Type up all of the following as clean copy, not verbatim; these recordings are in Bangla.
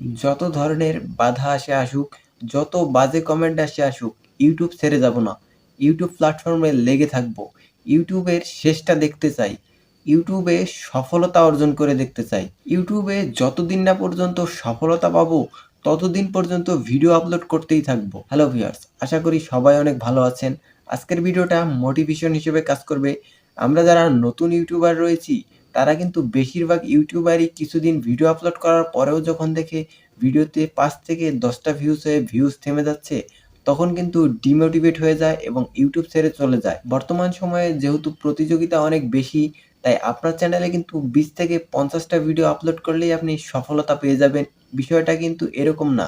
যত ধরনের বাধা আসে আসুক, যত বাজে কমেন্ট আসে আসুক, ইউটিউব ছেড়ে যাব না। ইউটিউব প্ল্যাটফর্মে লেগে থাকবো। ইউটিউবের শেষটা দেখতে চাই। ইউটিউবে সফলতা অর্জন করে দেখতে চাই। ইউটিউবে যতদিন না পর্যন্ত সফলতা পাবো, ততদিন পর্যন্ত ভিডিও আপলোড করতেই থাকবো। হ্যালো ভিউয়ার্স, আশা করি সবাই অনেক ভালো আছেন। আজকের ভিডিওটা মোটিভেশন হিসেবে কাজ করবে। আমরা যারা নতুন ইউটিউবার রয়েছি, তারা কিন্তু বেশিরভাগ ইউটিউবারই কিছুদিন ভিডিও আপলোড করার পরেও যখন দেখে ভিডিওতে ৫ থেকে ১০টা ভিউজ হয়ে ভিউজ থেমে যাচ্ছে, তখন কিন্তু ডিমোটিভেট হয়ে যায় এবং ইউটিউব ছেড়ে চলে যায়। বর্তমান সময়ে যেহেতু প্রতিযোগিতা অনেক বেশি, তাই আপনার চ্যানেলে কিন্তু ২০ থেকে ৫০টা ভিডিও আপলোড করলেই আপনি সফলতা পেয়ে যাবেন। বিষয়টা কিন্তু এরকম না।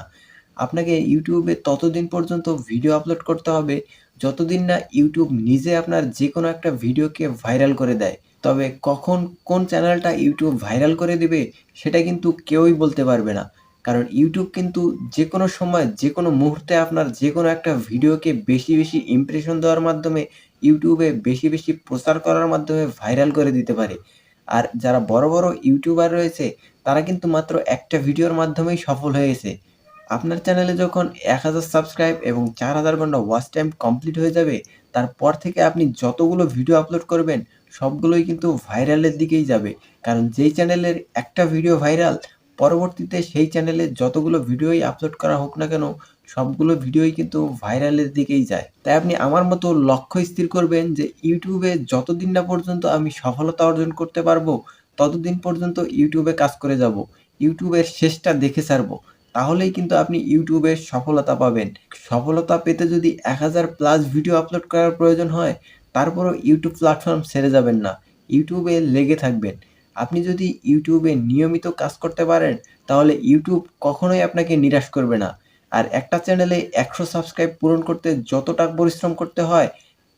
আপনাকে ইউটিউবে ততদিন পর্যন্ত ভিডিও আপলোড করতে হবে, যতদিন না ইউটিউব নিজে আপনার যেকোনো একটা ভিডিওকে ভাইরাল করে দেয়। তবে কখন কোন চ্যানেলটা ইউটিউব ভাইরাল করে দিবে, সেটা কিন্তু কেউই বলতে পারবে না। কারণ ইউটিউব কিন্তু যেকোনো সময়, যেকোনো মুহূর্তে আপনার যেকোনো একটা ভিডিওকে বেশি ইমপ্রেশন দেওয়ার মাধ্যমে, ইউটিউবে বেশি প্রচার করার মাধ্যমে ভাইরাল করে দিতে পারে। আর যারা বড় ইউটিউবার রয়েছে, তারা কিন্তু মাত্র একটা ভিডিওর মাধ্যমেই সফল হয়েছে। আপনার চ্যানেলে যখন ১,০০০ সাবস্ক্রাইব এবং ৪,০০০ ঘন্টা ওয়াচ টাইম কমপ্লিট হয়ে যাবে, তারপর থেকে আপনি যতগুলো ভিডিও আপলোড করবেন, সবগুলোই কিন্তু ভাইরালের দিকেই যাবে। কারণ যেই চ্যানেলের একটা ভিডিও ভাইরাল, পরবর্তীতে সেই চ্যানেলে যতগুলো ভিডিওই আপলোড করা হোক না কেন, সবগুলো ভিডিওই কিন্তু ভাইরালের দিকেই যায়। তাই আপনি আমার মতো লক্ষ্য স্থির করবেন যে ইউটিউবে যতদিন না পর্যন্ত আমি সফলতা অর্জন করতে পারবো, ততদিন পর্যন্ত ইউটিউবে কাজ করে যাবো। ইউটিউবের শেষটা দেখে ছাড়বো। তাহলেই কিন্তু আপনি ইউটিউবে সফলতা পাবেন। সফলতা পেতে যদি ১,০০০ প্লাস ভিডিও আপলোড করার প্রয়োজন হয়, তারপরও ইউটিউব প্ল্যাটফর্ম ছেড়ে যাবেন না। ইউটিউবে লেগে থাকবেন। আপনি যদি ইউটিউবে নিয়মিত কাজ করতে পারেন, তাহলে ইউটিউব কখনোই আপনাকে নিরাশ করবে না। আর একটা চ্যানেলে ১০০ সাবস্ক্রাইব পূরণ করতে যতটা পরিশ্রম করতে হয়,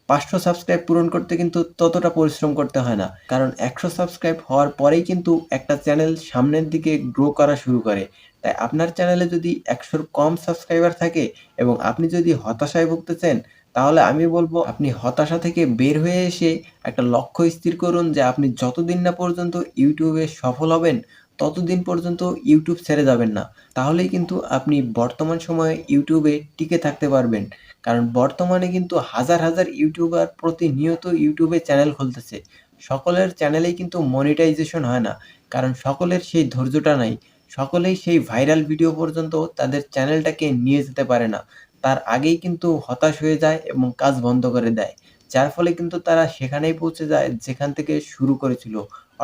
৫০০ সাবস্ক্রাইব পূরণ করতে কিন্তু ততটা পরিশ্রম করতে হয় না। কারণ ১০০ সাবস্ক্রাইব হওয়ার পরেই কিন্তু একটা চ্যানেল সামনের দিকে গ্রো করা শুরু করে। তাই আপনার চ্যানেলে যদি ১০০ র কম সাবস্ক্রাইবার থাকে এবং আপনি যদি হতাশায় ভুগতেছেন, তাহলে আমি বলব আপনি হতাশা থেকে বের হয়ে এসে একটা লক্ষ্য স্থির করুন যে আপনি যতদিন না পর্যন্ত ইউটিউবে সফল হবেন, ততদিন পর্যন্ত ইউটিউব ছেড়ে যাবেন না। তাহলেই কিন্তু আপনি বর্তমান সময়ে ইউটিউবে টিকে থাকতে পারবেন। কারণ বর্তমানে কিন্তু হাজার ইউটিউবার প্রতিনিয়ত ইউটিউবে চ্যানেল খুলতেছে। সকলের চ্যানেলেই কিন্তু মনিটাইজেশন হয় না। কারণ সকলের সেই ধৈর্যটা নাই। সকলেই সেই ভাইরাল ভিডিও পর্যন্ত তাদের চ্যানেলটাকে নিয়ে যেতে পারে না। তার আগেই কিন্তু হতাশ হয়ে যায় এবং কাজ বন্ধ করে দেয়। যার ফলে কিন্তু তারা সেখানেই পৌঁছে যায় যেখান থেকে শুরু করেছিল।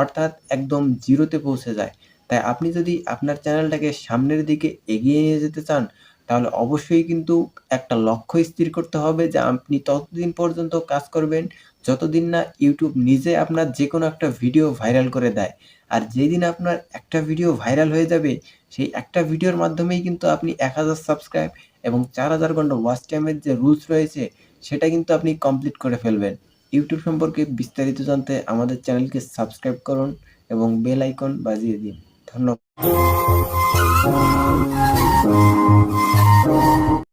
অর্থাৎ একদম জিরোতে পৌঁছে যায়। তাই আপনি যদি আপনার চ্যানেলটাকে সামনের দিকে এগিয়ে নিয়ে যেতে চান, তাহলে অবশ্যই কিন্তু একটা লক্ষ্য স্থির করতে হবে যে আপনি ততদিন পর্যন্ত কাজ করবেন, যতদিন না ইউটিউব নিজে আপনার যেকোনো একটা ভিডিও ভাইরাল করে দেয়। আর যেদিন আপনার একটা ভিডিও ভাইরাল হয়ে যাবে, সেই একটা ভিডিওর মাধ্যমেই কিন্তু আপনি ১,০০০ সাবস্ক্রাইব এবং ৪,০০০ ঘন্টা ওয়াচ টাইমের যে রুলস রয়েছে, সেটা কিন্তু আপনি কমপ্লিট করে ফেলবেন। ইউটিউব সম্পর্কে বিস্তারিত জানতে আমাদের চ্যানেলকে সাবস্ক্রাইব করুন এবং বেল আইকন বাজিয়ে দিন। ধন্যবাদ।